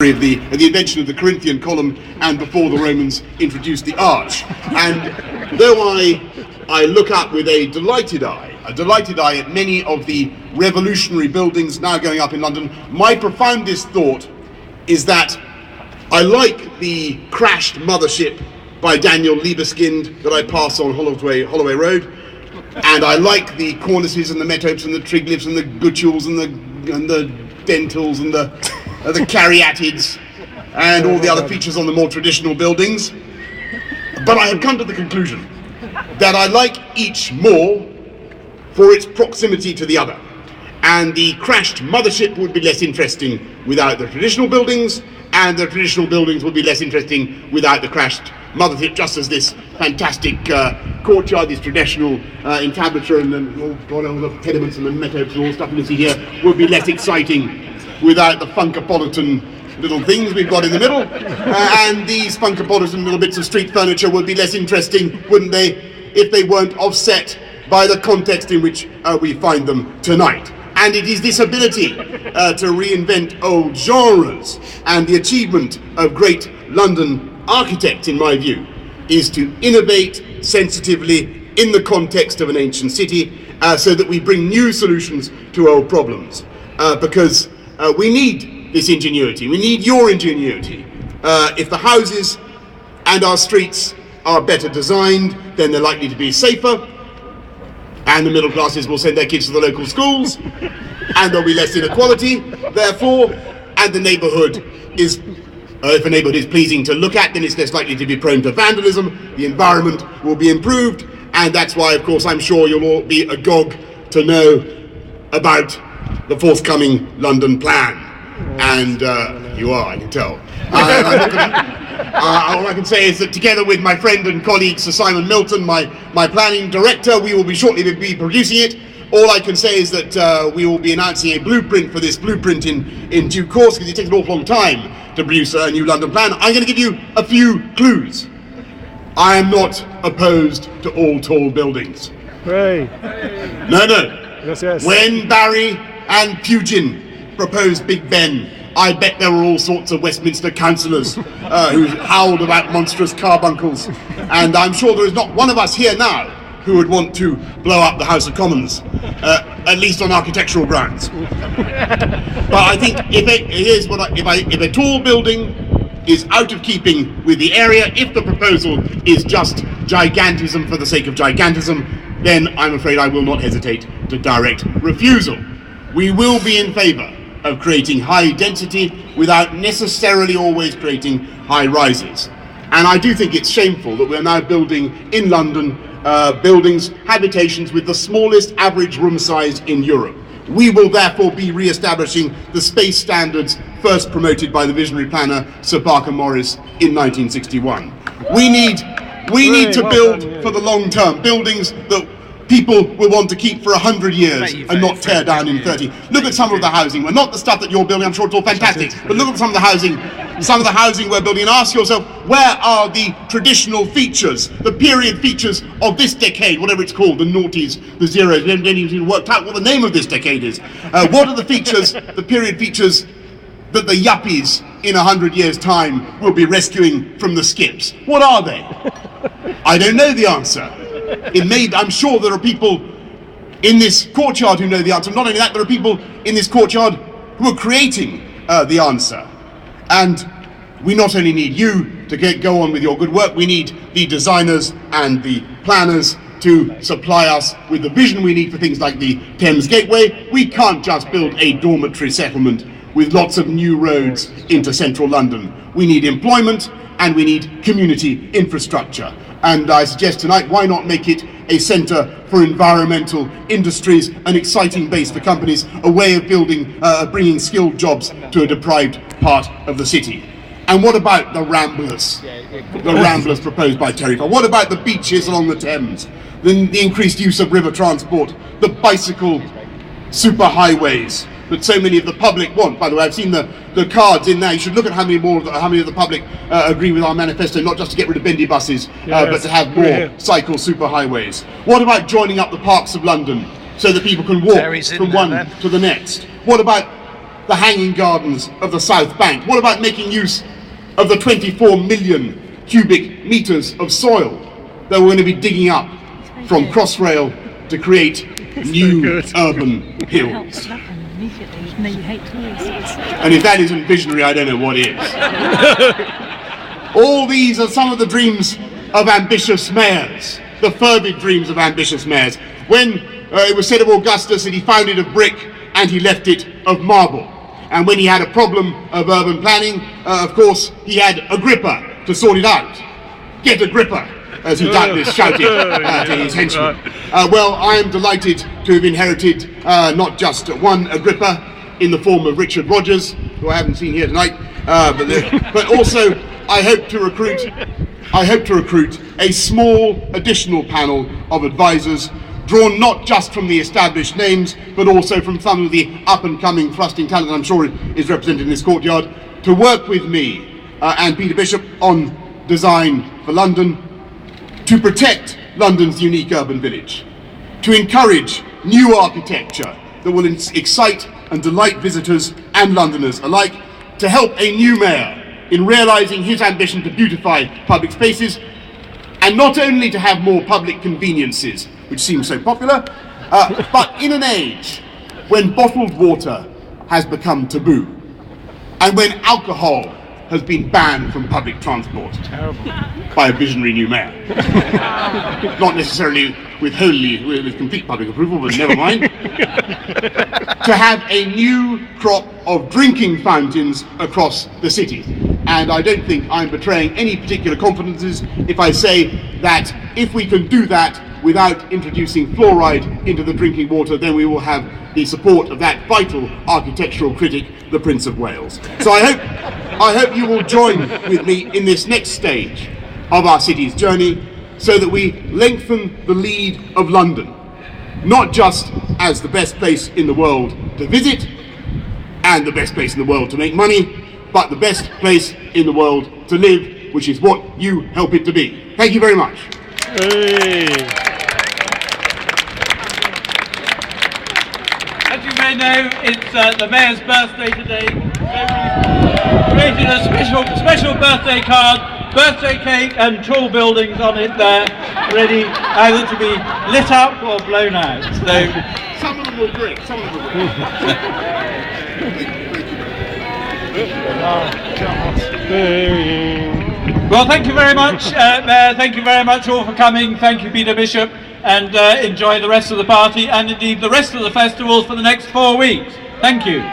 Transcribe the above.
of the invention of the Corinthian column and before the Romans introduced the arch. And though I look up with a delighted eye at many of the revolutionary buildings now going up in London, my profoundest thought is that I like the crashed mothership by Daniel Libeskind that I pass on Holloway Road, and I like the cornices and the metopes and the triglifs and the gutules and the dentils and the caryatids and all the other features on the more traditional buildings. But I have come to the conclusion that I like each more for its proximity to the other. And the crashed mothership would be less interesting without the traditional buildings, and the traditional buildings would be less interesting without the crashed mothership, just as this fantastic courtyard, this traditional entablature and all the pediments and the metopes and all the stuff you can see here would be less exciting without the funkapolitan little things we've got in the middle, and these funkapolitan little bits of street furniture would be less interesting, wouldn't they, if they weren't offset by the context in which we find them tonight. And it is this ability to reinvent old genres, and the achievement of great London architects, in my view, is to innovate sensitively in the context of an ancient city, so that we bring new solutions to old problems, because we need this ingenuity. We need your ingenuity. If the houses and our streets are better designed, then they're likely to be safer, and the middle classes will send their kids to the local schools, and there'll be less inequality, therefore, and the neighbourhood is, if a neighbourhood is pleasing to look at, then it's less likely to be prone to vandalism, the environment will be improved, and that's why, of course, I'm sure you'll all be agog to know about the forthcoming London plan, and you are, I can tell. All I can say is that together with my friend and colleague Sir Simon Milton, my planning director, we will be shortly be producing it. All I can say is that we will be announcing a blueprint for this blueprint in due course, because it takes an awful long time to produce a new London plan. I'm going to give you a few clues. I am not opposed to all tall buildings. Hooray. No. Yes. When Barry and Pugin proposed Big Ben, I bet there were all sorts of Westminster councillors who howled about monstrous carbuncles, and I'm sure there is not one of us here now who would want to blow up the House of Commons, at least on architectural grounds. But I think if a tall building is out of keeping with the area, if the proposal is just gigantism for the sake of gigantism, then I'm afraid I will not hesitate to direct refusal. We will be in favour of creating high density without necessarily always creating high rises. And I do think it's shameful that we're now building in London buildings, habitations with the smallest average room size in Europe. We will therefore be re-establishing the space standards first promoted by the visionary planner Sir Parker Morris in 1961. We need to build for the long term, buildings that people will want to keep for 100 years and not tear down in 30. Look at some of the housing. Well, not the stuff that you're building, I'm sure it's all fantastic, but look at some of the housing we're building, and ask yourself, where are the traditional features, the period features of this decade, whatever it's called, the noughties, the zeros, we haven't even worked out what the name of this decade is. What are the features, the period features that the yuppies in 100 years' time will be rescuing from the skips? What are they? I don't know the answer. I'm sure there are people in this courtyard who know the answer. Not only that, there are people in this courtyard who are creating the answer. And we not only need you to go on with your good work, we need the designers and the planners to supply us with the vision we need for things like the Thames Gateway. We can't just build a dormitory settlement with lots of new roads into central London. We need employment and we need community infrastructure. And I suggest tonight, why not make it a centre for environmental industries, an exciting base for companies, a way of bringing skilled jobs to a deprived part of the city. And what about the Ramblers? The Ramblers proposed by Terry. What about the beaches along the Thames? The increased use of river transport, the bicycle superhighways that so many of the public want. By the way, I've seen the cards in there. You should look at how many of the public agree with our manifesto, not just to get rid of bendy buses, but to have more cycle superhighways. What about joining up the parks of London so that people can walk from one to the next? What about the hanging gardens of the South Bank? What about making use of the 24 million cubic metres of soil that we're going to be digging up from Crossrail to create new urban hills? And if that isn't visionary, I don't know what is. All these are some of the dreams of ambitious mayors, the fervid dreams of ambitious mayors. When it was said of Augustus that he found it of brick and he left it of marble. And when he had a problem of urban planning, of course, he had Agrippa to sort it out. Get Agrippa, as he doubtless shouted to his henchmen. Well, I am delighted to have inherited not just one Agrippa in the form of Richard Rogers, who I haven't seen here tonight, but also I hope to recruit a small additional panel of advisors drawn not just from the established names, but also from some of the up-and-coming thrusting talent I'm sure is represented in this courtyard, to work with me and Peter Bishop on design for London, to protect London's unique urban village, to encourage new architecture that will excite and delight visitors and Londoners alike, to help a new mayor in realising his ambition to beautify public spaces, and not only to have more public conveniences, which seems so popular, but in an age when bottled water has become taboo, and when alcohol has been banned from public transport by a visionary new mayor. Not necessarily with complete public approval, but never mind. To have a new crop of drinking fountains across the city. And I don't think I'm betraying any particular confidences if I say that if we can do that without introducing fluoride into the drinking water, then we will have the support of that vital architectural critic, the Prince of Wales. So I hope you will join with me in this next stage of our city's journey, so that we lengthen the lead of London, not just as the best place in the world to visit and the best place in the world to make money, but the best place in the world to live, which is what you help it to be. Thank you very much. Hey. As you may know, it's the Mayor's birthday today. So we created a special birthday card, birthday cake and tall buildings on it there, ready either to be lit up or blown out. So some of them will drink, some of them will drink. Well, thank you very much, Mayor. Thank you very much all for coming. Thank you, Peter Bishop, and enjoy the rest of the party and indeed the rest of the festival for the next 4 weeks. Thank you.